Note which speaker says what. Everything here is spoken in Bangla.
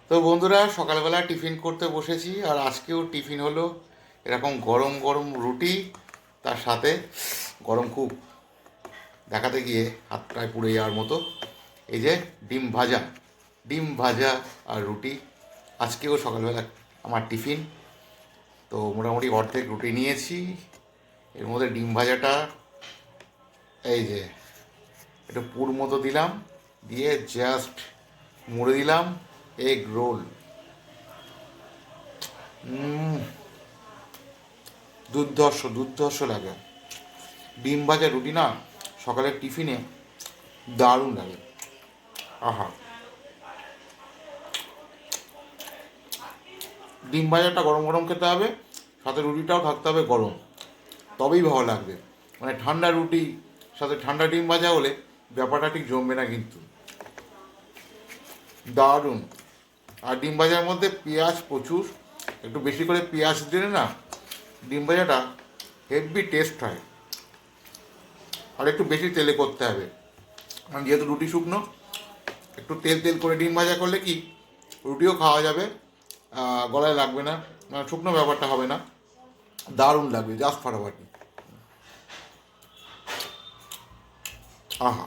Speaker 1: তো বন্ধুরা, সকালবেলা টিফিন করতে বসেছি, আর আজকেও টিফিন হলো এরকম গরম গরম রুটি, তার সাথে গরম খুব দেখাতে গিয়ে হাত প্রায় পুড়ে যাওয়ার মতো এই যে ডিম ভাজা আর রুটি। আজকেও সকালবেলা আমার টিফিন। তো মোটামুটি অর্ধেক রুটি নিয়েছি, এর মধ্যে ডিম ভাজাটা এই যে একটু পুর মতো দিলাম, দিয়ে জাস্ট মুড়ে দিলাম এগ রোল। দুর্ধর্ষ দুর্ধর্ষ লাগে। ডিম ভাজা রুটি না সকালের টিফিনে দারুণ লাগে। আহা, ডিম ভাজাটা গরম গরম খেতে হবে, সাথে রুটিটাও থাকতে হবে গরম, তবেই ভালো লাগবে। মানে ঠান্ডা রুটি সাথে ঠান্ডা ডিম ভাজা হলে ব্যাপারটা ঠিক জমবে না কিন্তু। দারুণ। আর ডিম ভাজার মধ্যে পেঁয়াজ প্রচুর, একটু বেশি করে পেঁয়াজ দিলে না ডিম ভাজাটা হেভি টেস্ট হয়। আর একটু বেশি তেলে করতে হবে, কারণ যেহেতু রুটি শুকনো, একটু তেল তেল করে ডিম ভাজা করলে কি রুটিও খাওয়া যাবে, গলায় লাগবে না, মানে শুকনো ব্যাপারটা হবে না। দারুণ লাগবে, জাস্ট ফাটাফাটি। আহা।